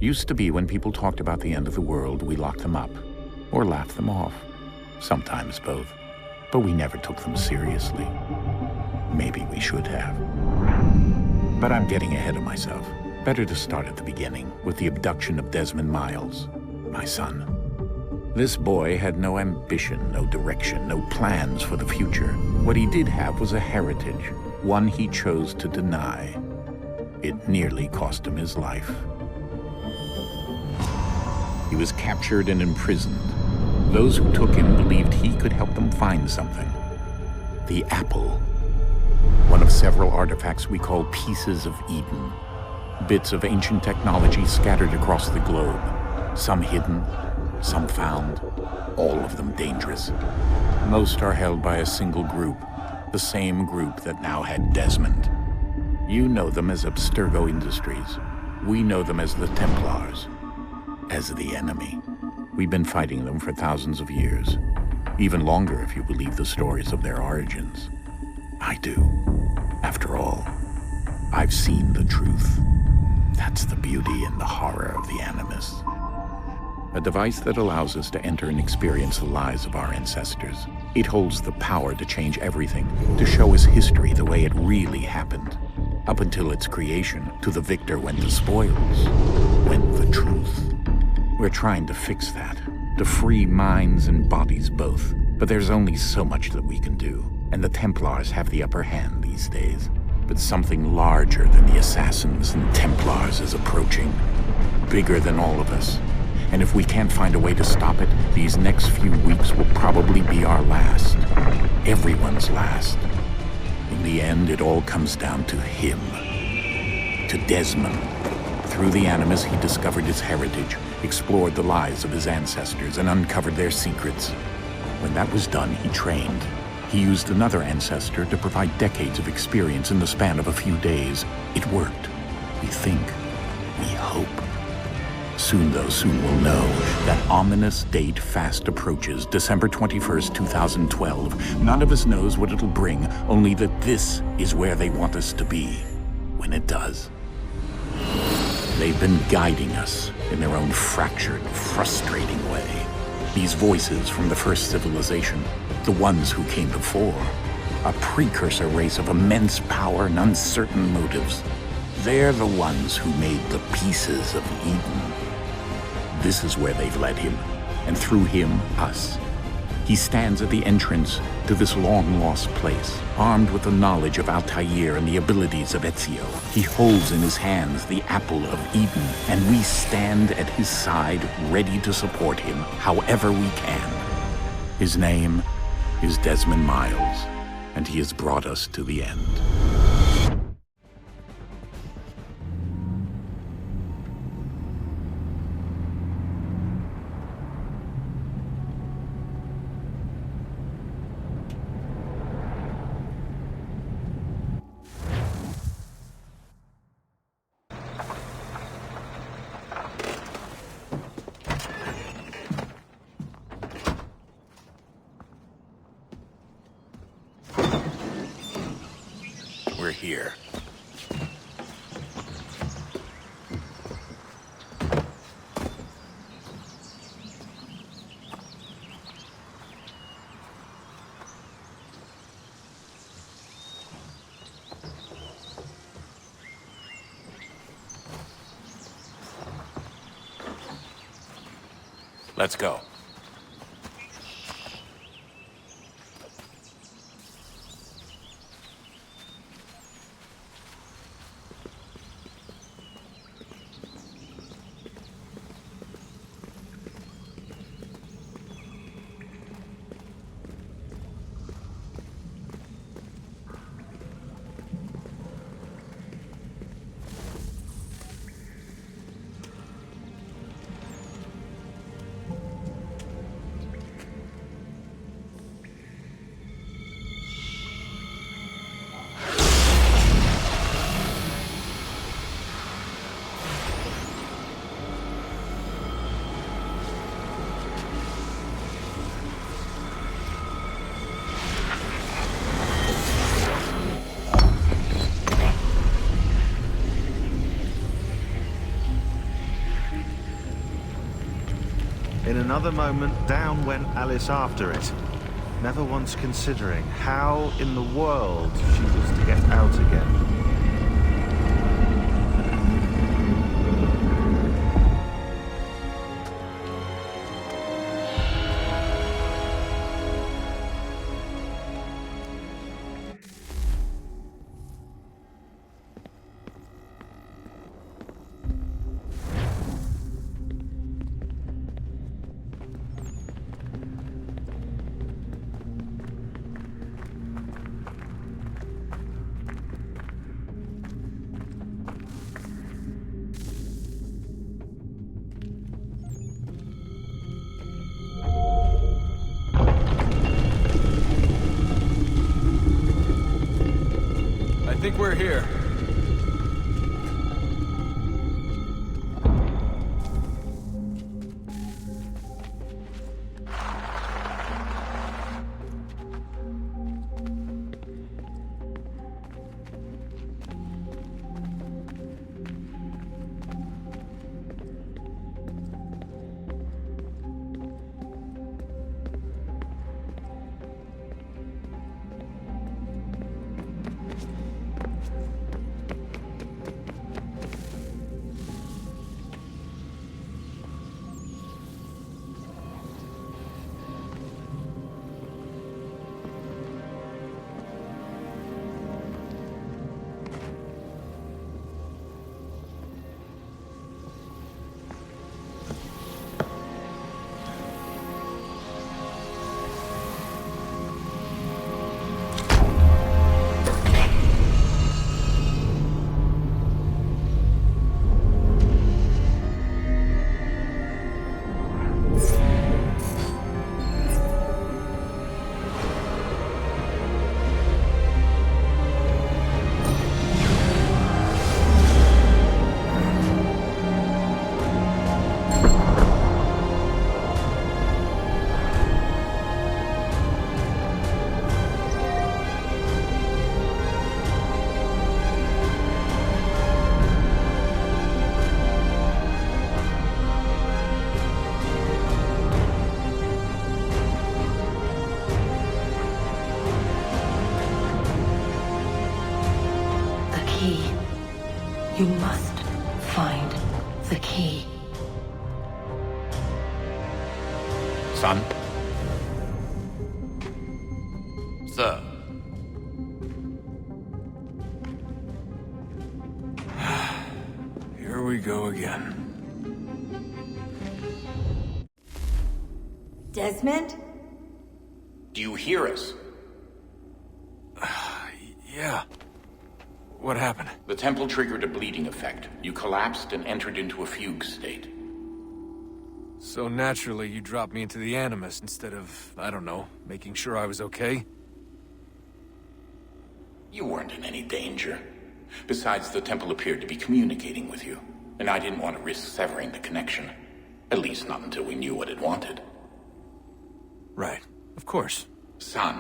Used to be when people talked about the end of the world, we locked them up or laughed them off. Sometimes both. But we never took them seriously. Maybe we should have. But I'm getting ahead of myself. Better to start at the beginning, with the abduction of Desmond Miles, my son. This boy had no ambition, no direction, no plans for the future. What he did have was a heritage, one he chose to deny. It nearly cost him his life. He was captured and imprisoned. Those who took him believed he could help them find something. The apple. One of several artifacts we call pieces of Eden. Bits of ancient technology scattered across the globe. Some hidden, some found, all of them dangerous. Most are held by a single group, the same group that now had Desmond. You know them as Abstergo Industries. We know them as the Templars, as the enemy. We've been fighting them for thousands of years, even longer if you believe the stories of their origins. I do. After all, I've seen the truth. That's the beauty and the horror of the Animus. A device that allows us to enter and experience the lives of our ancestors. It holds the power to change everything, to show us history the way it really happened. Up until its creation, to the victor went the spoils, went the truth. We're trying to fix that, to free minds and bodies both. But there's only so much that we can do, and the Templars have the upper hand these days. But something larger than the assassins and Templars is approaching, bigger than all of us. And if we can't find a way to stop it, these next few weeks will probably be our last. Everyone's last. In the end, it all comes down to him. To Desmond. Through the Animus, he discovered his heritage, explored the lives of his ancestors, and uncovered their secrets. When that was done, he trained. He used another ancestor to provide decades of experience in the span of a few days. It worked. We think. We hope. Soon, though, soon we'll know. That ominous date fast approaches, December 21st, 2012. None of us knows what it'll bring, only that this is where they want us to be, when it does. They've been guiding us in their own fractured, frustrating way. These voices from the first civilization, the ones who came before, a precursor race of immense power and uncertain motives. They're the ones who made the pieces of Eden. This is where they've led him, and through him, us. He stands at the entrance to this long-lost place, armed with the knowledge of Altair and the abilities of Ezio. He holds in his hands the apple of Eden, and we stand at his side, ready to support him however we can. His name is Desmond Miles, and he has brought us to the end. We're here. Let's go. another moment, down went Alice after it, never once considering how in the world she was to get out again. I think we're here. You must find the key. Son? Sir. Here we go again. Desmond? Do you hear us? Yeah. What happened? The temple triggered a bleeding effect. You collapsed and entered into a fugue state. So naturally, you dropped me into the Animus instead of, I don't know, making sure I was okay? You weren't in any danger. Besides, the temple appeared to be communicating with you, and I didn't want to risk severing the connection. At least not until we knew what it wanted. Right. Of course. Son,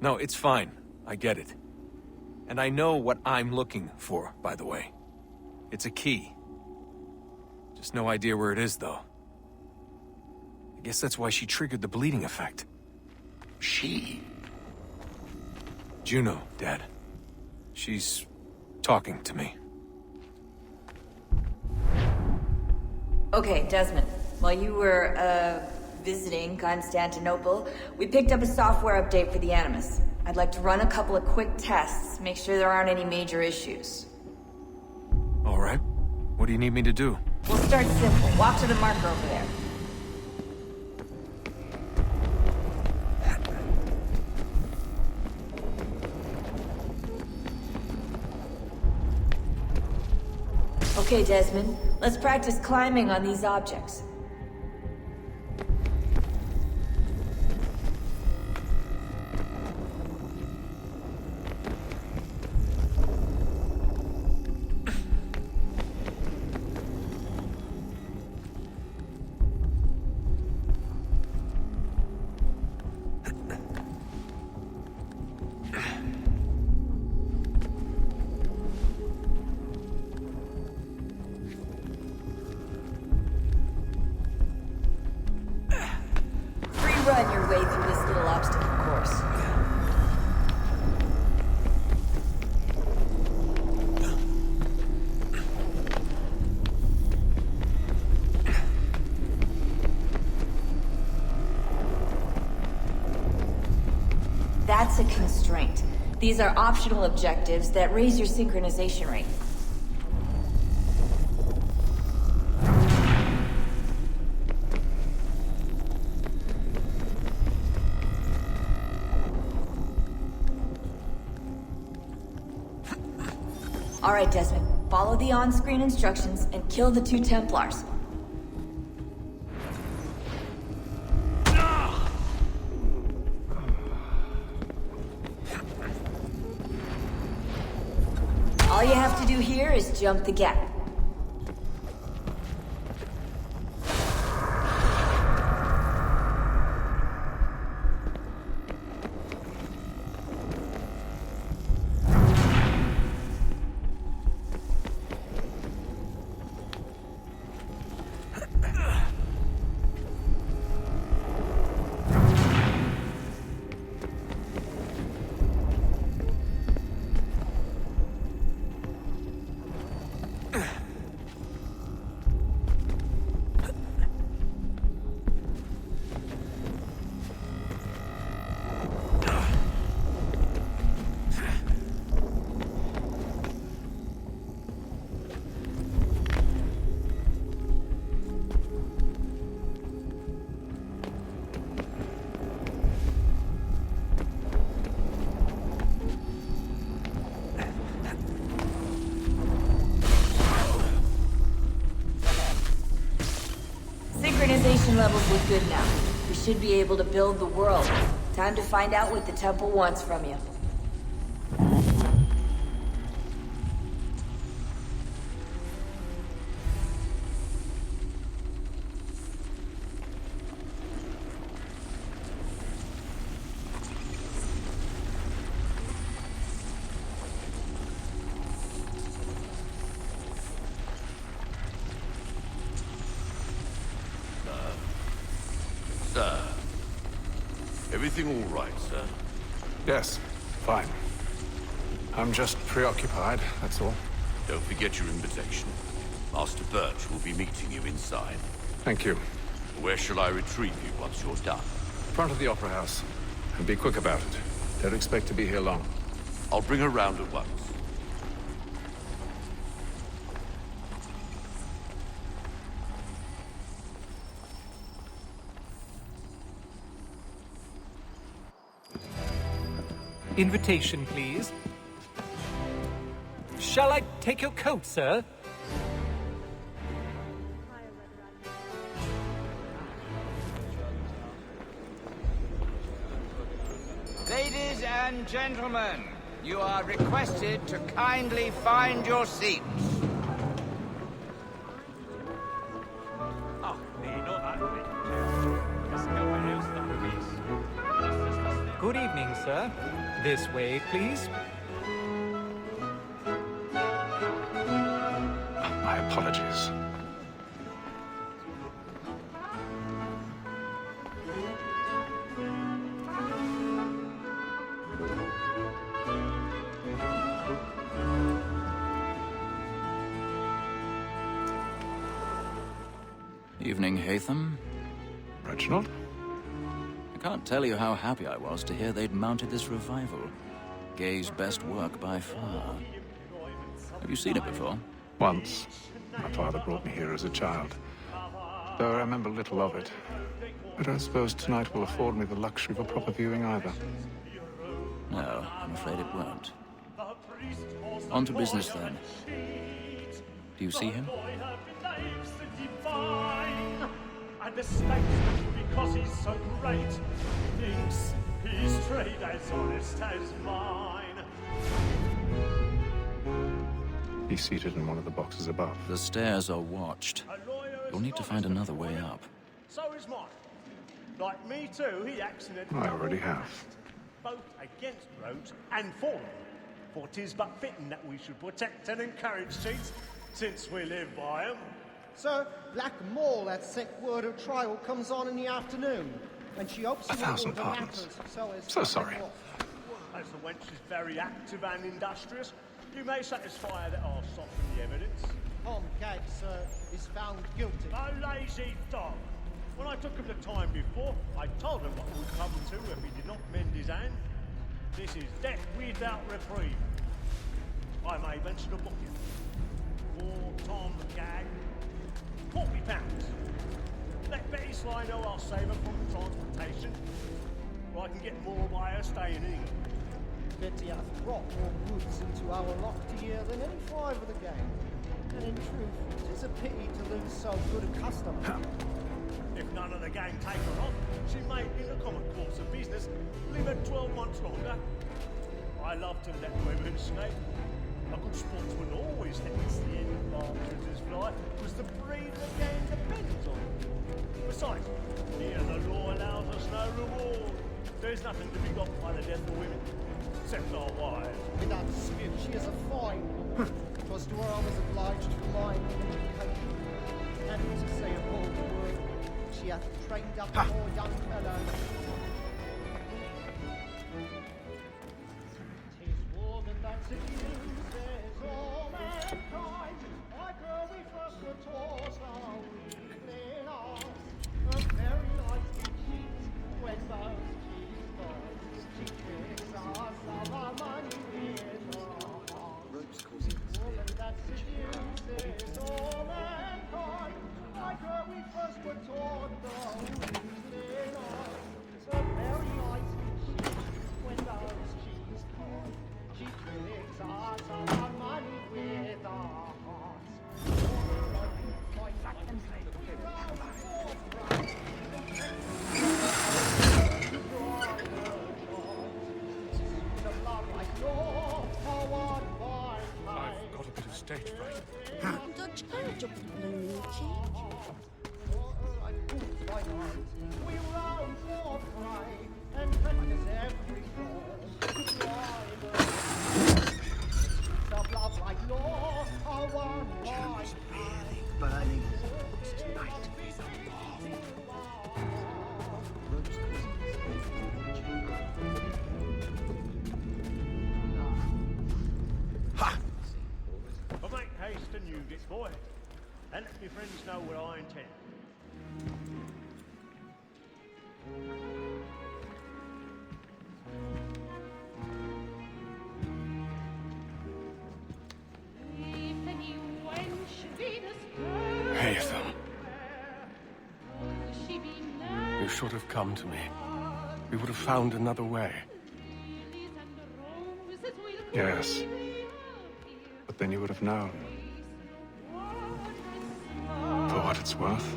No, it's fine. I get it. And I know what I'm looking for, by the way. It's a key. Just no idea where it is, though. I guess that's why she triggered the bleeding effect. She? Juno, Dad. She's talking to me. Okay, Desmond. While you were, visiting Constantinople, we picked up a software update for the Animus. I'd like to run a couple of quick tests, make sure there aren't any major issues. All right. What do you need me to do? We'll start simple. Walk to the marker over there. Okay, Desmond. Let's practice climbing on these objects. run your way through this little obstacle course. That's a constraint. These are optional objectives that raise your synchronization rate. All right, Desmond. Follow the on-screen instructions and kill the 2 Templars. All you have to do here is jump the gap. Synchronization levels look good now. We should be able to build the world. Time to find out what the temple wants from you. Sir. Everything all right, sir? Yes, fine. I'm just preoccupied, that's all. Don't forget your invitation. Master Birch will be meeting you inside. Thank you. Where shall I retrieve you once you're done? Front of the Opera House. And be quick about it. Don't expect to be here long. I'll bring her round at once. Invitation, please. Shall I take your coat, sir? Ladies and gentlemen, you are requested to kindly find your seats. Good evening, sir. This way, please. My apologies. Evening, Hatham. Reginald? I can't tell you how happy I was to hear they'd mounted this revival. Gay's best work by far. Have you seen it before? Once. My father brought me here as a child. Though I remember little of it. I don't suppose tonight will afford me the luxury of a proper viewing either. No, I'm afraid it won't. On to business, then. Do you see him? And mistakes because he's so great. Thinks his trade as honest as mine. He's seated in one of the boxes above. The stairs are watched. You'll need to find another way up. So is mine. Like me too, he accidentally... I already have. Both against roads and for them. For 'tis but fitting that we should protect and encourage cheats, since we live by 'em. Sir, Black Mall had sent word of trial comes on in the afternoon. and she hopes you will 1,000 order pardons. matters so as So to sorry. take off. As the wench is very active and industrious, you may satisfy her that I'll soften the evidence. Tom Gad, sir, is found guilty. A lazy dog. When I took him the time before, I told him what would come to if he did not mend his hand. This is death without reprieve. I may venture to book you. For Tom Gag, £40. Let Betty Sly know I'll save her from transportation, or I can get more by her staying in England. Betty hath brought more goods into our locked year than any five of the gang. And in truth, it is a pity to lose so good a customer. If none of the gang take her on, she may, in the common course of business, live her 12 months longer. I love to let women snake. A good sportsman always lets the end partridges fly, because the breed of the game depends on it. Besides, here the law allows us no reward. There's nothing to be got by the death of women, except our wives. Without dispute, she is a fine woman. 'Twas to her I was obliged for mine education. And to say a bold word, she hath trained up more young fellows. 'Tis woman that seduces all mankind. Like her we first were taught our weakling arts. A very nice cheat when those cheese boys. She tricks us of our money with her heart. Woman that seduces all mankind. Like her we first were taught our weakling arts. A very nice cheat when those cheese boys. She tricks us of our money with our hearts. I've got a bit of stage fright. Dutch courage of the blue We round for pride and practice every of love like law are one by Burning. But make haste and you get boy, and let your friends know what I intend. Witam. You should have come to me. We would have found another way. Yes. But then you would have known. For what it's worth,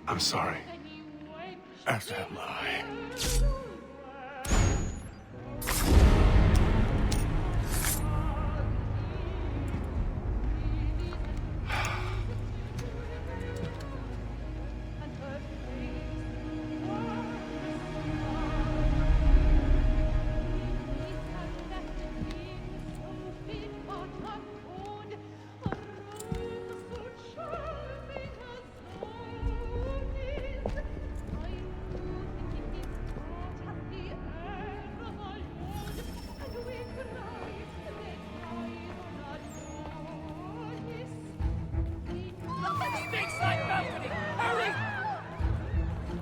I'm sorry. As am I.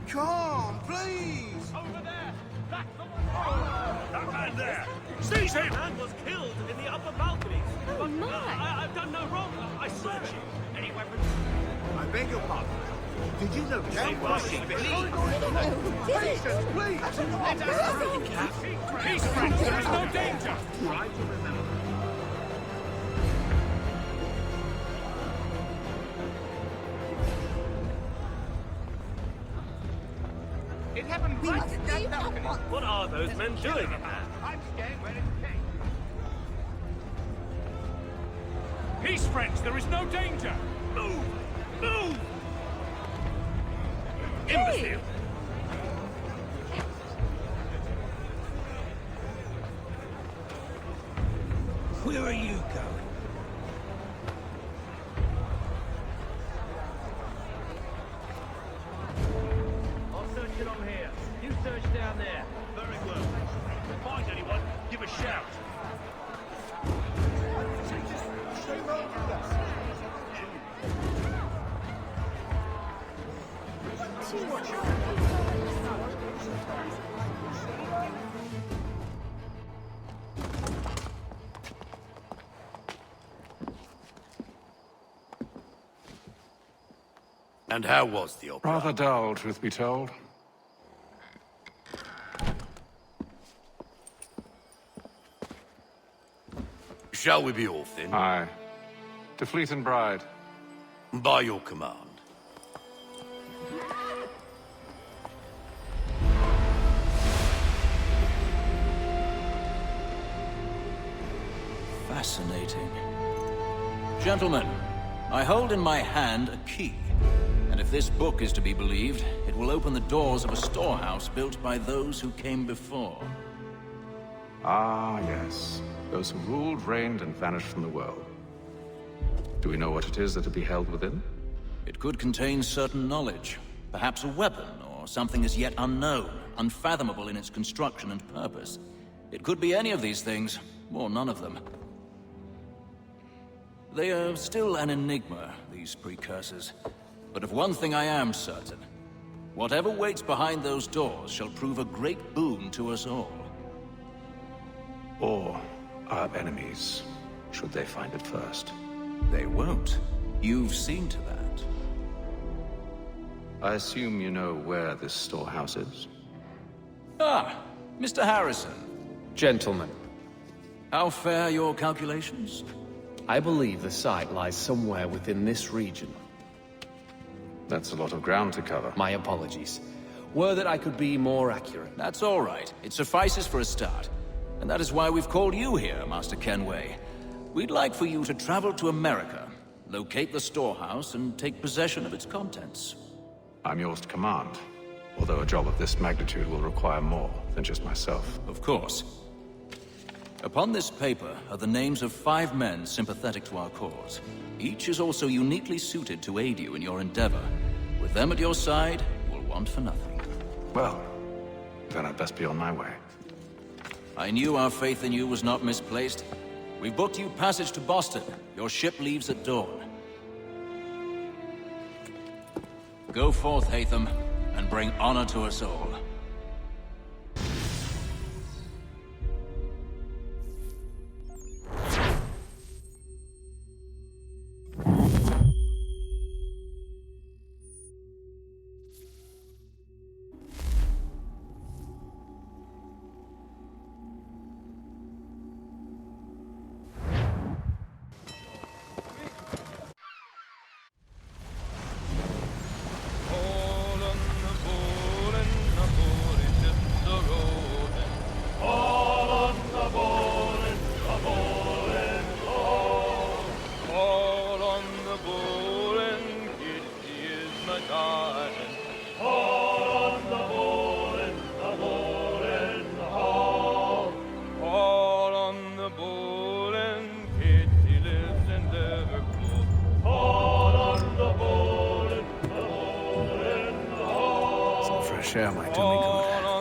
Come, please! Over there! That's the one! That man there! Seize him! Man was killed in the upper balcony. Oh, my! I've done no wrong. I search you. Any weapons? I beg your pardon. Did you notice they were Please, Let us through. Peace, friends. There is no danger. Try to remember. It happened right at that balcony. What are those men doing in there? I'm staying where it came. Peace, friends. There is no danger. Move! Move! Imbecile! Where are you going? I'll search it on here. down there. Very well. If you find anyone, give a shout. And how was the opera? Rather dull, truth be told. Shall we be off then? Aye. To Fleet and Bride. By your command. Fascinating. Gentlemen, I hold in my hand a key. And if this book is to be believed, it will open the doors of a storehouse built by those who came before. Ah, yes. Those who ruled, reigned, and vanished from the world. Do we know what it is that will be held within? It could contain certain knowledge. Perhaps a weapon, or something as yet unknown, unfathomable in its construction and purpose. It could be any of these things, or none of them. They are still an enigma, these precursors. But of one thing I am certain. Whatever waits behind those doors shall prove a great boon to us all. Or our enemies, should they find it first. They won't. You've seen to that. I assume you know where this storehouse is? Ah, Mr. Harrison. Gentlemen, How fare your calculations? I believe the site lies somewhere within this region. That's a lot of ground to cover. My apologies. Were that I could be more accurate. That's all right. It suffices for a start. And that is why we've called you here, Master Kenway. We'd like for you to travel to America, locate the storehouse, and take possession of its contents. I'm yours to command. Although a job of this magnitude will require more than just myself. Of course. Upon this paper are the names of 5 men sympathetic to our cause. Each is also uniquely suited to aid you in your endeavor. With them at your side, you will want for nothing. Well, then I'd best be on my way. I knew our faith in you was not misplaced. We've booked you passage to Boston. Your ship leaves at dawn. Go forth, Hatham, and bring honor to us all. Share my tummy good.